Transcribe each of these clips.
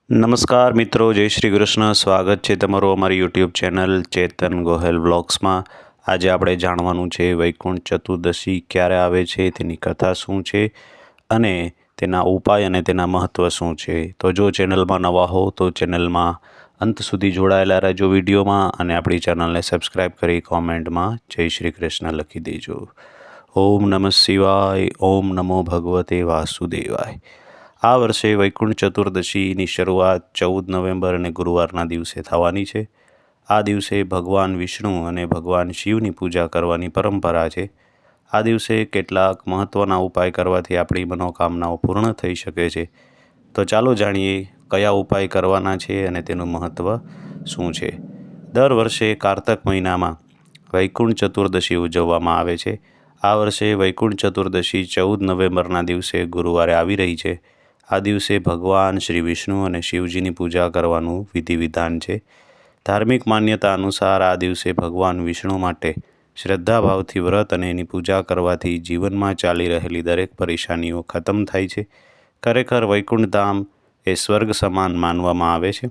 નમસ્કાર મિત્રો, જય શ્રી કૃષ્ણ. સ્વાગત છે તમારું અમારી યુટ્યુબ ચેનલ ચેતન ગોહેલ વ્લોગ્સમાં. આજે આપણે જાણવાનું છે વૈકુંઠ ચતુર્દશી ક્યારે આવે છે, તેની કથા શું છે અને તેના ઉપાય અને તેના મહત્ત્વ શું છે. તો જો ચેનલમાં નવા હો તો ચેનલમાં અંત સુધી જોડાયેલા રહેજો વિડીયોમાં, અને આપણી ચેનલને સબસ્ક્રાઈબ કરી કોમેન્ટમાં જય શ્રી કૃષ્ણ લખી દેજો. ઓમ નમઃ શિવાય. ઓમ નમો ભગવતે વાસુદેવાય. આ વર્ષે વૈકુંઠ ચતુર્દશીની શરૂઆત 14 નવેમ્બર અને ગુરુવારના દિવસે થવાની છે. આ દિવસે ભગવાન વિષ્ણુ અને ભગવાન શિવની પૂજા કરવાની પરંપરા છે. આ દિવસે કેટલાક મહત્ત્વના ઉપાય કરવાથી આપણી મનોકામનાઓ પૂર્ણ થઈ શકે છે. તો ચાલો જાણીએ કયા ઉપાય કરવાના છે અને તેનું મહત્ત્વ શું છે. દર વર્ષે કારતક મહિનામાં વૈકુંઠ ચતુર્દશી ઉજવવામાં આવે છે. આ વર્ષે વૈકુંઠ ચતુર્દશી 14 નવેમ્બરના દિવસે ગુરુવારે આવી રહી છે. આ દિવસે ભગવાન શ્રી વિષ્ણુ અને શિવજીની પૂજા કરવાનું વિધિ વિધાન છે. ધાર્મિક માન્યતા અનુસાર આ દિવસે ભગવાન વિષ્ણુ માટે શ્રદ્ધાભાવથી વ્રત અને એની પૂજા કરવાથી જીવનમાં ચાલી રહેલી દરેક પરેશાનીઓ ખતમ થાય છે. ખરેખર વૈકુંઠ ધામ એ સ્વર્ગ સમાન માનવામાં આવે છે.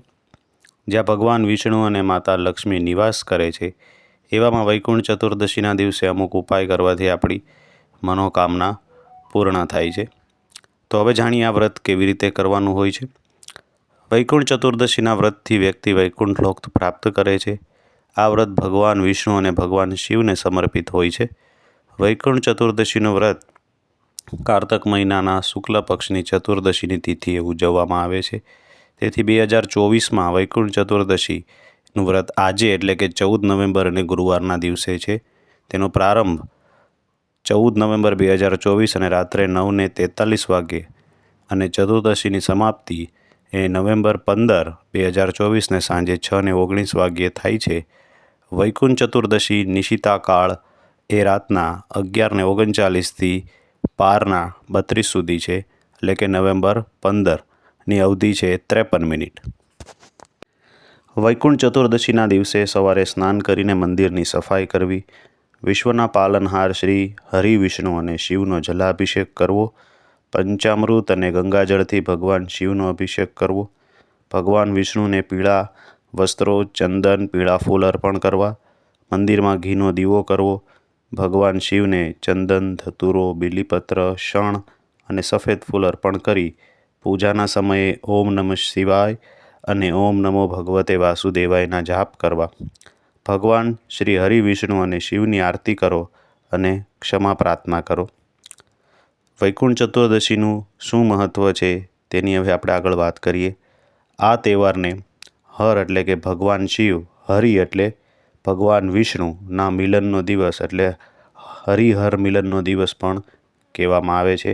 જ્યાં ભગવાન વિષ્ણુ અને માતા લક્ષ્મી નિવાસ કરે છે, એવામાં વૈકુંઠ ચતુર્દશીના દિવસે અમુક ઉપાય કરવાથી આપણી મનોકામના પૂર્ણ થાય છે. તો હવે જાણીએ આ વ્રત કેવી રીતે કરવાનું હોય છે. વૈકુંઠ ચતુર્દશીના વ્રતથી વ્યક્તિ વૈકુંઠ લોક પ્રાપ્ત કરે છે. આ વ્રત ભગવાન વિષ્ણુ અને ભગવાન શિવને સમર્પિત હોય છે. વૈકુંઠ ચતુર્દશીનું વ્રત કારતક મહિનાના શુક્લ પક્ષની ચતુર્દશીની તિથિએ ઉજવવામાં આવે છે. તેથી 2024માં વૈકુંઠ ચતુર્દશીનું વ્રત આજે એટલે કે 14 નવેમ્બર અને ગુરુવારના દિવસે છે. તેનો પ્રારંભ 14 નવેમ્બર 2024 અને રાત્રે 9:43 વાગ્યે અને ચતુર્દશીની સમાપ્તિ એ નવેમ્બર 15, 2024ને સાંજે 6:19 વાગ્યે થાય છે. વૈકુંઠ ચતુર્દશી નિશિતા કાળ એ રાતના 11:39થી પારના 32 સુધી છે, એટલે કે નવેમ્બર 15ની અવધિ છે 53 મિનિટ. વૈકુંઠ ચતુર્દશીના દિવસે સવારે સ્નાન કરીને મંદિરની સફાઈ કરવી, વિશ્વના પાલનહાર શ્રી હરિ વિષ્ણુ અને શિવનો જલાભિષેક કરવો, પંચામૃત અને ગંગાજળથી ભગવાન શિવનો અભિષેક કરવો, ભગવાન વિષ્ણુને પીળા વસ્ત્રો, ચંદન, પીળા ફૂલ અર્પણ કરવા, મંદિરમાં ઘીનો દીવો કરવો, ભગવાન શિવને ચંદન, ધતુરો, બીલીપત્ર, શણ અને સફેદ ફૂલ અર્પણ કરી પૂજાના સમયે ઓમ નમઃ શિવાય અને ઓમ નમો ભગવતે વાસુદેવાયના જાપ કરવા, ભગવાન શ્રી હરિ વિષ્ણુ અને શિવની આરતી કરો અને ક્ષમા પ્રાર્થના કરો. વૈકુંઠ ચતુર્દશીનું શું મહત્ત્વ છે તેની હવે આપણે આગળ વાત કરીએ. આ તહેવારને હર એટલે કે ભગવાન શિવ, હરિ એટલે ભગવાન વિષ્ણુના મિલનનો દિવસ એટલે હરિહર મિલનનો દિવસ પણ કહેવામાં આવે છે.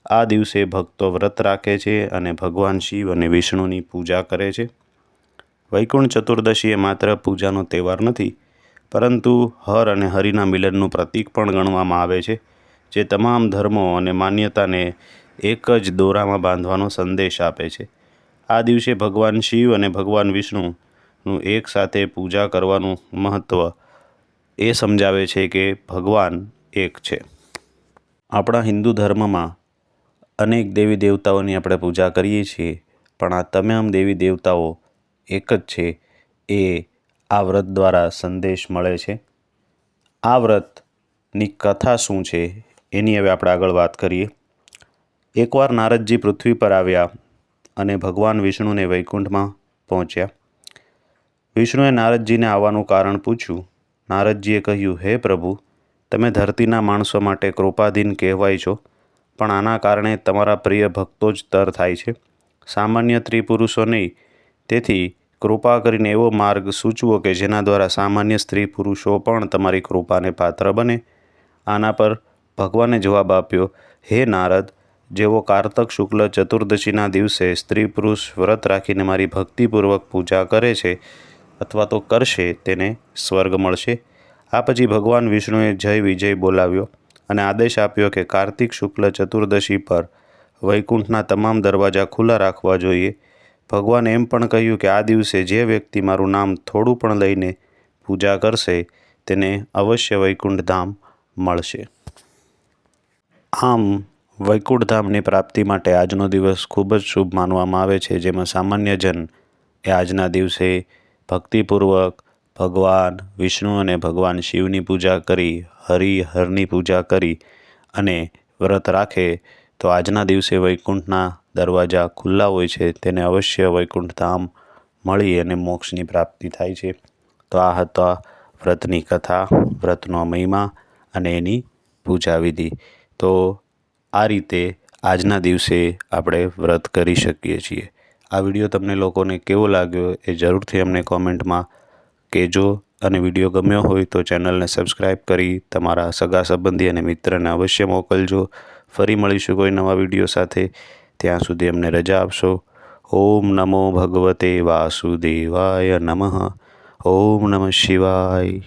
આ દિવસે ભક્તો વ્રત રાખે છે અને ભગવાન શિવ અને વિષ્ણુની પૂજા કરે છે. વૈકુંઠ ચતુર્દશી એ માત્ર પૂજાનો તહેવાર નથી, પરંતુ હર અને હરિના મિલનનું પ્રતીક પણ ગણવામાં આવે છે, જે તમામ ધર્મો અને માન્યતાને એક જ દોરામાં બાંધવાનો સંદેશ આપે છે. આ દિવસે ભગવાન શિવ અને ભગવાન વિષ્ણુનું એકસાથે પૂજા કરવાનું મહત્ત્વ એ સમજાવે છે કે ભગવાન એક છે. આપણા હિન્દુ ધર્મમાં અનેક દેવી દેવતાઓની આપણે પૂજા કરીએ છીએ, પણ આ તમામ દેવી દેવતાઓ એક જ છે, એ આ વ્રત દ્વારા સંદેશ મળે છે. આ વ્રતની કથા શું છે એની હવે આપણે આગળ વાત કરીએ. એકવાર નારદજી પૃથ્વી પર આવ્યા અને ભગવાન વિષ્ણુને વૈકુંઠમાં પહોંચ્યા. વિષ્ણુએ નારદજીને આવવાનું કારણ પૂછ્યું. નારદજીએ કહ્યું, હે પ્રભુ, તમે ધરતીના માણસો માટે કૃપાધીન કહેવાય છો, પણ આના કારણે તમારા પ્રિય ભક્તો જ તર થાય છે, સામાન્ય સ્ત્રી પુરુષો નહીં. તેથી કૃપા કરીને એવો માર્ગ સૂચવો કે જેના દ્વારા સામાન્ય સ્ત્રી પુરુષો પણ તમારી કૃપાને પાત્ર બને. આના પર ભગવાને જવાબ આપ્યો, હે નારદ, જેઓ કારતક શુક્લ ચતુર્દશીના દિવસે સ્ત્રી પુરુષ વ્રત રાખીને મારી ભક્તિપૂર્વક પૂજા કરે છે અથવા તો કરશે, તેને સ્વર્ગ મળશે. આ પછી ભગવાન વિષ્ણુએ જય વિજય બોલાવ્યો અને આદેશ આપ્યો કે કાર્તિક શુક્લ ચતુર્દશી પર વૈકુંઠના તમામ દરવાજા ખુલ્લા રાખવા જોઈએ. ભગવાને એમ પણ કહ્યું કે આ દિવસે જે વ્યક્તિ મારું નામ થોડું પણ લઈને પૂજા કરશે, તેને અવશ્ય વૈકુંઠ ધામ મળશે. આમ વૈકુંઠ ધામની પ્રાપ્તિ માટે આજનો દિવસ ખૂબ જ શુભ માનવામાં આવે છે, જેમાં સામાન્ય જન એ આજના દિવસે ભક્તિપૂર્વક ભગવાન વિષ્ણુ અને ભગવાન શિવની પૂજા કરી, હરની પૂજા કરી અને વ્રત રાખે તો આજના દિવસે વૈકુંઠના દરવાજા ખુલ્લા હોય છે. તેને અવશ્ય વૈકુંઠ ધામ મળી અને મોક્ષની પ્રાપ્તિ થાય છે. તો આ હતા વ્રતની કથા, વ્રતનો મહિમા અને એની પૂજા વિધિ. તો આ રીતે આજના દિવસે આપણે વ્રત કરી શકીએ છીએ. આ વિડીયો તમને લોકોને કેવો લાગ્યો એ જરૂરથી અમને કોમેન્ટમાં કહેજો, અને વિડીયો ગમ્યો હોય તો ચેનલને સબસ્ક્રાઈબ કરી તમારા સગા સંબંધી અને મિત્રને અવશ્ય મોકલજો. ફરી મળીશું કોઈ નવા વિડીયો સાથે. ત્યાં સુધી અમને રજા આપશો. ઓમ નમો ભગવતે વાસુદેવાય નમઃ. ઓમ નમઃ શિવાય.